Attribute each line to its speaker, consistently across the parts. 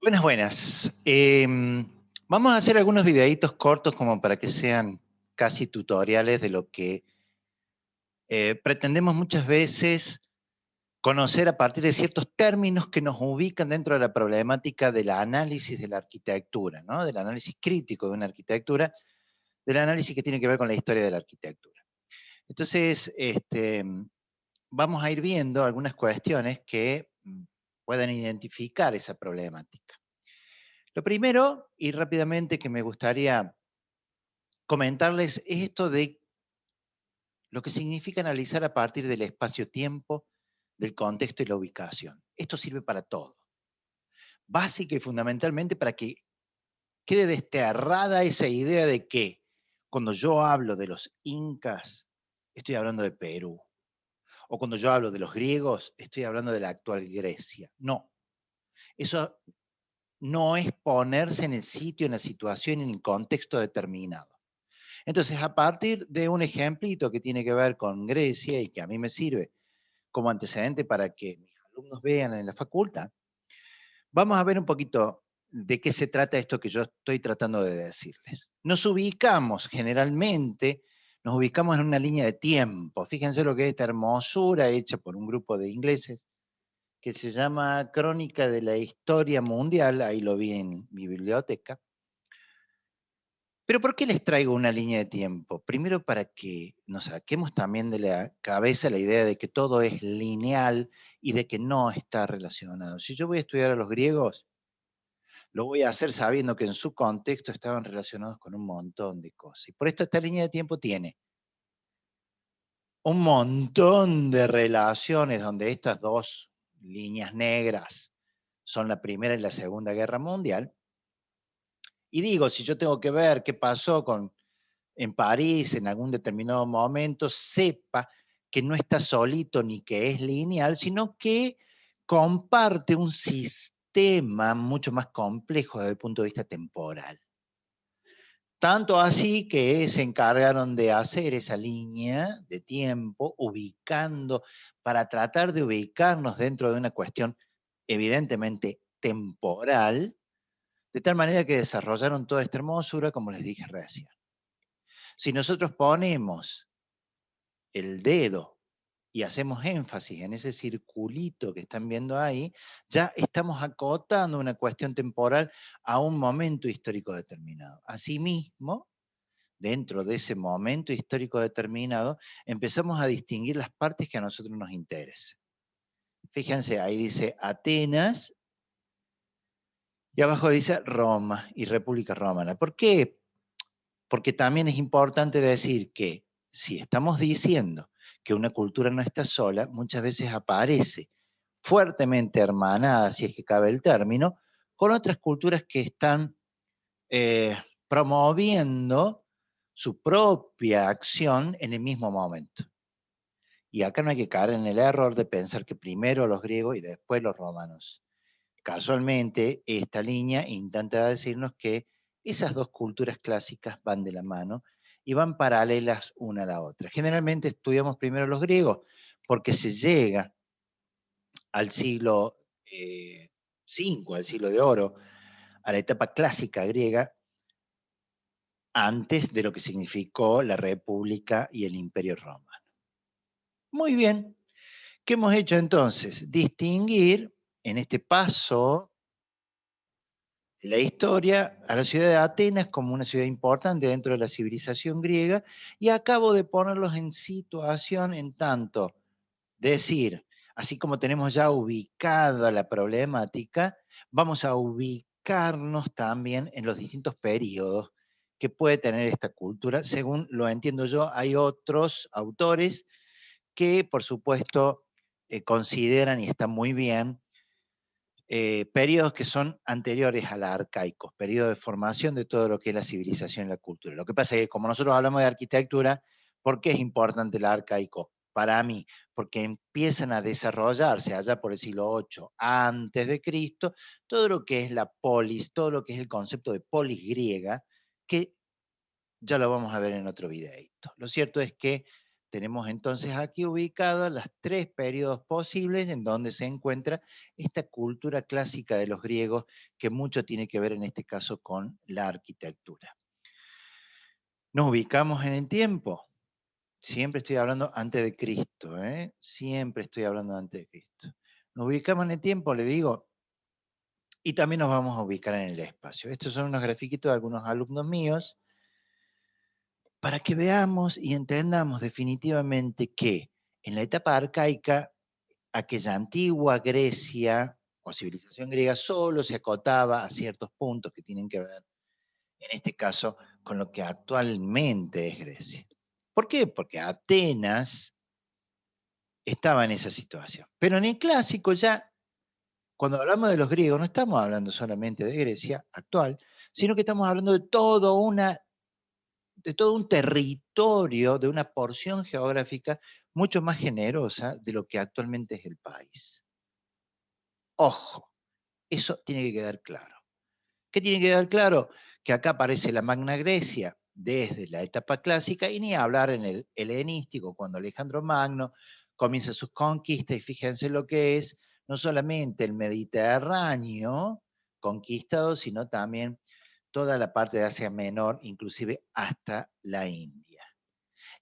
Speaker 1: Buenas, buenas. Vamos a hacer algunos videitos cortos como para que sean casi tutoriales de lo que pretendemos muchas veces conocer a partir de ciertos términos que nos ubican dentro de la problemática del análisis de la arquitectura, ¿no? Del análisis crítico de una arquitectura, del análisis que tiene que ver con la historia de la arquitectura. Entonces, vamos a ir viendo algunas cuestiones que puedan identificar esa problemática. Lo primero, y rápidamente, que me gustaría comentarles es esto de lo que significa analizar a partir del espacio-tiempo, del contexto y la ubicación. Esto sirve para todo. Básica y fundamentalmente para que quede desterrada esa idea de que cuando yo hablo de los incas, estoy hablando de Perú. O cuando yo hablo de los griegos, estoy hablando de la actual Grecia. No, eso no es ponerse en el sitio, en la situación, en el contexto determinado. Entonces, a partir de un ejemplito que tiene que ver con Grecia y que a mí me sirve como antecedente para que mis alumnos vean en la facultad, vamos a ver un poquito de qué se trata esto que yo estoy tratando de decirles. Nos ubicamos generalmente, nos ubicamos en una línea de tiempo. Fíjense lo que es esta hermosura hecha por un grupo de ingleses que se llama Crónica de la Historia Mundial, ahí lo vi en mi biblioteca. Pero ¿por qué les traigo una línea de tiempo? Primero para que nos saquemos también de la cabeza la idea de que todo es lineal y de que no está relacionado. Si yo voy a estudiar a los griegos, lo voy a hacer sabiendo que en su contexto estaban relacionados con un montón de cosas. Y por esto esta línea de tiempo tiene un montón de relaciones donde estas dos líneas negras son la Primera y la Segunda Guerra Mundial. Y digo, si yo tengo que ver qué pasó en París en algún determinado momento, sepa que no está solito ni que es lineal, sino que comparte un sistema mucho más complejo desde el punto de vista temporal. Tanto así que se encargaron de hacer esa línea de tiempo, ubicando, para tratar de ubicarnos dentro de una cuestión evidentemente temporal, de tal manera que desarrollaron toda esta hermosura, como les dije recién. Si nosotros ponemos el dedo y hacemos énfasis en ese circulito que están viendo ahí, ya estamos acotando una cuestión temporal a un momento histórico determinado. Asimismo, dentro de ese momento histórico determinado, empezamos a distinguir las partes que a nosotros nos interesan. Fíjense, ahí dice Atenas y abajo dice Roma y República Romana. ¿Por qué? Porque también es importante decir que si estamos diciendo que una cultura no está sola, muchas veces aparece fuertemente hermanada, si es que cabe el término, con otras culturas que están eh, promoviendo su propia acción en el mismo momento. Y acá no hay que caer en el error de pensar que primero los griegos y después los romanos. Casualmente, esta línea intenta decirnos que esas dos culturas clásicas van de la mano y van paralelas una a la otra. Generalmente estudiamos primero los griegos porque se llega al siglo V, al siglo de oro, a la etapa clásica griega, antes de lo que significó la República y el Imperio Romano. Muy bien, ¿qué hemos hecho entonces? Distinguir en este paso la historia a la ciudad de Atenas como una ciudad importante dentro de la civilización griega y acabo de ponerlos en situación en tanto decir, así como tenemos ya ubicada la problemática, vamos a ubicarnos también en los distintos periodos que puede tener esta cultura. Según lo entiendo yo, hay otros autores que, por supuesto, consideran y está muy bien periodos que son anteriores a la arcaicos, periodos de formación de todo lo que es la civilización y la cultura. Lo que pasa es que como nosotros hablamos de arquitectura, ¿por qué es importante el arcaico? Para mí, porque empiezan a desarrollarse allá por el siglo VIII antes de Cristo, todo lo que es la polis, todo lo que es el concepto de polis griega, que ya lo vamos a ver en otro videito. Lo cierto es que Tenemos entonces aquí ubicados los 3 periodos posibles en donde se encuentra esta cultura clásica de los griegos, que mucho tiene que ver en este caso con la arquitectura. Nos ubicamos en el tiempo. Siempre estoy hablando antes de Cristo, ¿eh? Siempre estoy hablando antes de Cristo. Nos ubicamos en el tiempo, le digo, y también nos vamos a ubicar en el espacio. Estos son unos grafiquitos de algunos alumnos míos, para que veamos y entendamos definitivamente que en la etapa arcaica, aquella antigua Grecia o civilización griega solo se acotaba a ciertos puntos que tienen que ver, en este caso, con lo que actualmente es Grecia. ¿Por qué? Porque Atenas estaba en esa situación. Pero en el clásico ya, cuando hablamos de los griegos, no estamos hablando solamente de Grecia actual, sino que estamos hablando de todo un territorio, de una porción geográfica mucho más generosa de lo que actualmente es el país. Ojo, eso tiene que quedar claro. ¿Qué tiene que quedar claro? Que acá aparece la Magna Grecia desde la etapa clásica y ni hablar en el helenístico, cuando Alejandro Magno comienza sus conquistas y fíjense lo que es no solamente el Mediterráneo conquistado, sino también toda la parte de Asia Menor, inclusive hasta la India.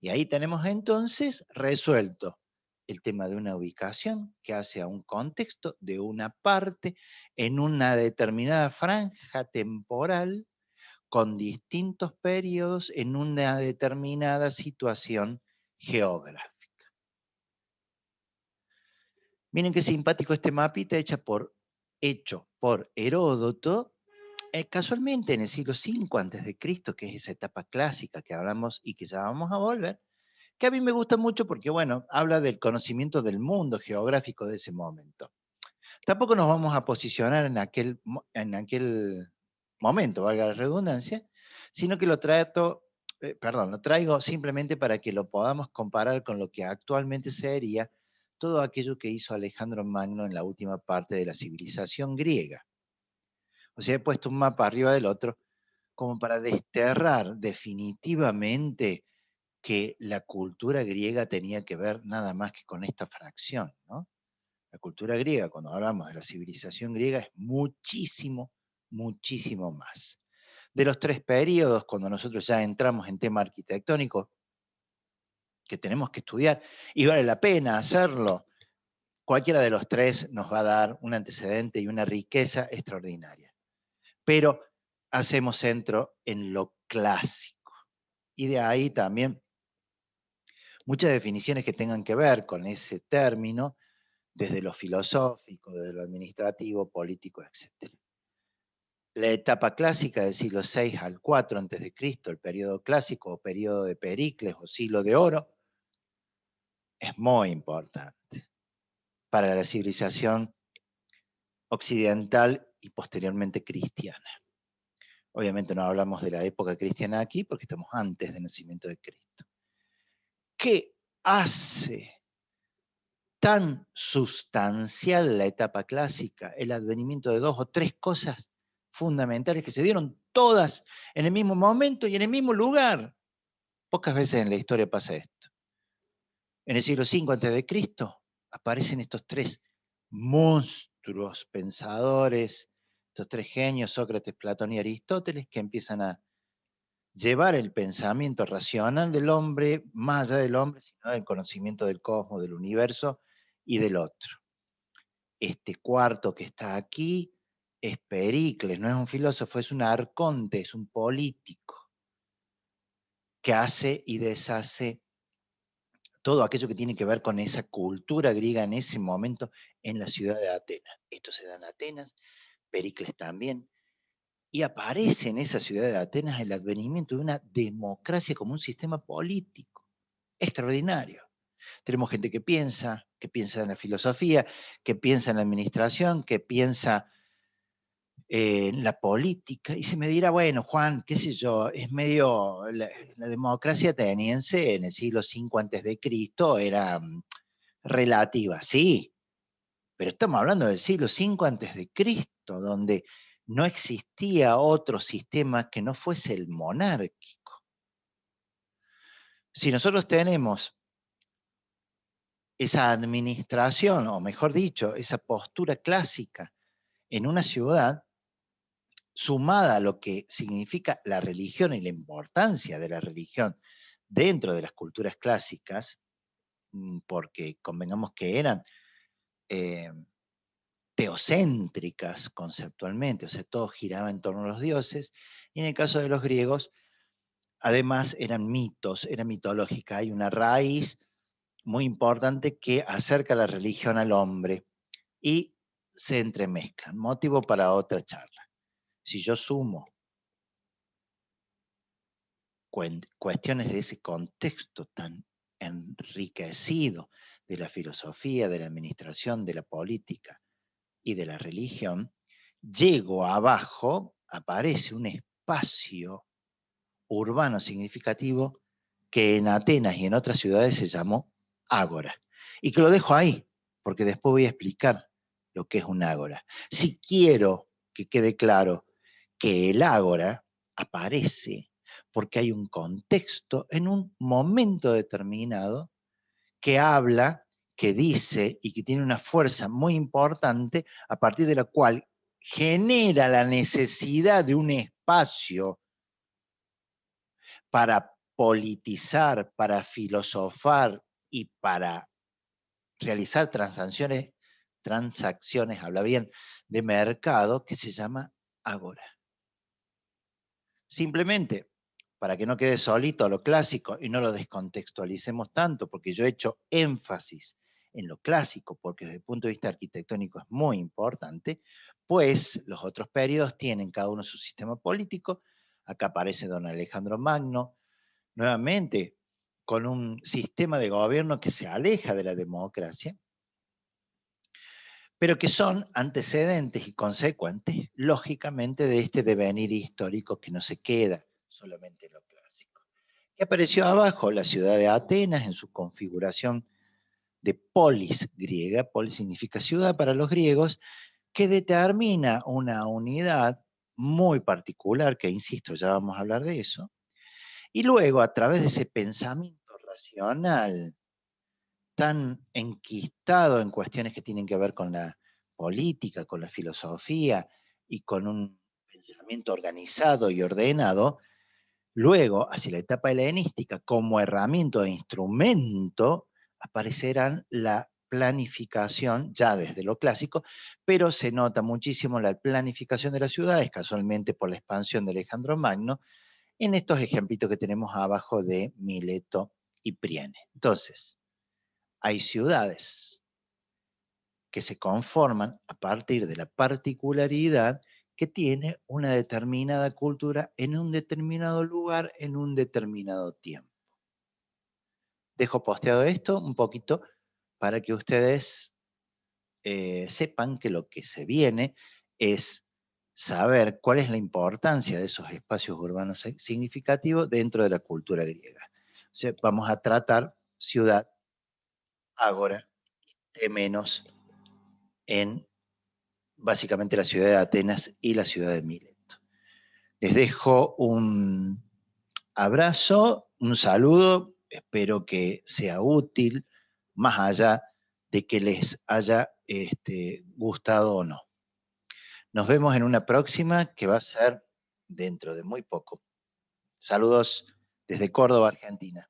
Speaker 1: Y ahí tenemos entonces resuelto el tema de una ubicación que hace a un contexto de una parte en una determinada franja temporal con distintos periodos en una determinada situación geográfica. Miren qué simpático este mapita hecho por Heródoto, casualmente en el siglo V antes de Cristo, que es esa etapa clásica que hablamos y que ya vamos a volver, que a mí me gusta mucho porque, bueno, habla del conocimiento del mundo geográfico de ese momento. Tampoco nos vamos a posicionar en aquel momento, valga la redundancia, sino que lo traigo simplemente para que lo podamos comparar con lo que actualmente sería todo aquello que hizo Alejandro Magno en la última parte de la civilización griega. O sea, he puesto un mapa arriba del otro como para desterrar definitivamente que la cultura griega tenía que ver nada más que con esta fracción, ¿no? La cultura griega, cuando hablamos de la civilización griega, es muchísimo, muchísimo más. De los 3 periodos, cuando nosotros ya entramos en tema arquitectónico, que tenemos que estudiar, y vale la pena hacerlo, cualquiera de los 3 nos va a dar un antecedente y una riqueza extraordinaria. Pero hacemos centro en lo clásico. Y de ahí también muchas definiciones que tengan que ver con ese término, desde lo filosófico, desde lo administrativo, político, etc. La etapa clásica del siglo VI al IV a.C., el periodo clásico o periodo de Pericles o siglo de oro, es muy importante para la civilización occidental y posteriormente cristiana. Obviamente no hablamos de la época cristiana aquí porque estamos antes del nacimiento de Cristo. ¿Qué hace tan sustancial la etapa clásica? El advenimiento de 2 o 3 cosas fundamentales que se dieron todas en el mismo momento y en el mismo lugar. Pocas veces en la historia pasa esto. En el siglo V a.C. aparecen estos 3 monstruos pensadores, estos 3 genios, Sócrates, Platón y Aristóteles, que empiezan a llevar el pensamiento racional del hombre, más allá del hombre, sino del conocimiento del cosmos, del universo y del otro. Este cuarto que está aquí es Pericles, no es un filósofo, es un arconte, es un político que hace y deshace todo aquello que tiene que ver con esa cultura griega en ese momento en la ciudad de Atenas. Esto se da en Atenas, Pericles también, y aparece en esa ciudad de Atenas el advenimiento de una democracia como un sistema político extraordinario. Tenemos gente que piensa en la filosofía, que piensa en la administración, que piensa en la política, y se me dirá, bueno, Juan, qué sé yo, es medio, la democracia ateniense en el siglo V antes de Cristo era relativa, sí, pero estamos hablando del siglo V antes de Cristo, donde no existía otro sistema que no fuese el monárquico. Si nosotros tenemos esa administración, o mejor dicho, esa postura clásica en una ciudad, sumada a lo que significa la religión y la importancia de la religión dentro de las culturas clásicas, porque convengamos que eran eh, teocéntricas conceptualmente, o sea, todo giraba en torno a los dioses, y en el caso de los griegos, además eran mitos, era mitológica, hay una raíz muy importante que acerca la religión al hombre y se entremezclan, motivo para otra charla. Si yo sumo cuestiones de ese contexto tan enriquecido de la filosofía, de la administración, de la política y de la religión, llego abajo, aparece un espacio urbano significativo que en Atenas y en otras ciudades se llamó ágora. Y que lo dejo ahí, porque después voy a explicar lo que es un ágora. Si quiero que quede claro que el ágora aparece porque hay un contexto en un momento determinado que habla, que dice y que tiene una fuerza muy importante a partir de la cual genera la necesidad de un espacio para politizar, para filosofar y para realizar transacciones, habla bien, de mercado que se llama agora. Simplemente, para que no quede solito lo clásico y no lo descontextualicemos tanto, porque yo he hecho énfasis en lo clásico, porque desde el punto de vista arquitectónico es muy importante, pues los otros periodos tienen cada uno su sistema político. Acá aparece don Alejandro Magno, nuevamente con un sistema de gobierno que se aleja de la democracia, pero que son antecedentes y consecuentes, lógicamente, de este devenir histórico que no se queda solamente en lo clásico. Y apareció abajo la ciudad de Atenas en su configuración de polis griega, polis significa ciudad para los griegos, que determina una unidad muy particular, que insisto, ya vamos a hablar de eso, y luego a través de ese pensamiento racional tan enquistado en cuestiones que tienen que ver con la política, con la filosofía y con un pensamiento organizado y ordenado, luego, hacia la etapa helenística, como herramienta e instrumento, aparecerán la planificación, ya desde lo clásico, pero se nota muchísimo la planificación de las ciudades, casualmente por la expansión de Alejandro Magno, en estos ejemplitos que tenemos abajo de Mileto y Priene. Entonces, hay ciudades que se conforman a partir de la particularidad que tiene una determinada cultura en un determinado lugar, en un determinado tiempo. Dejo posteado esto un poquito para que ustedes sepan que lo que se viene es saber cuál es la importancia de esos espacios urbanos significativos dentro de la cultura griega. O sea, vamos a tratar ciudad, ágora, de menos en básicamente la ciudad de Atenas y la ciudad de Mileto. Les dejo un abrazo, un saludo, espero que sea útil, más allá de que les haya gustado o no. Nos vemos en una próxima que va a ser dentro de muy poco. Saludos desde Córdoba, Argentina.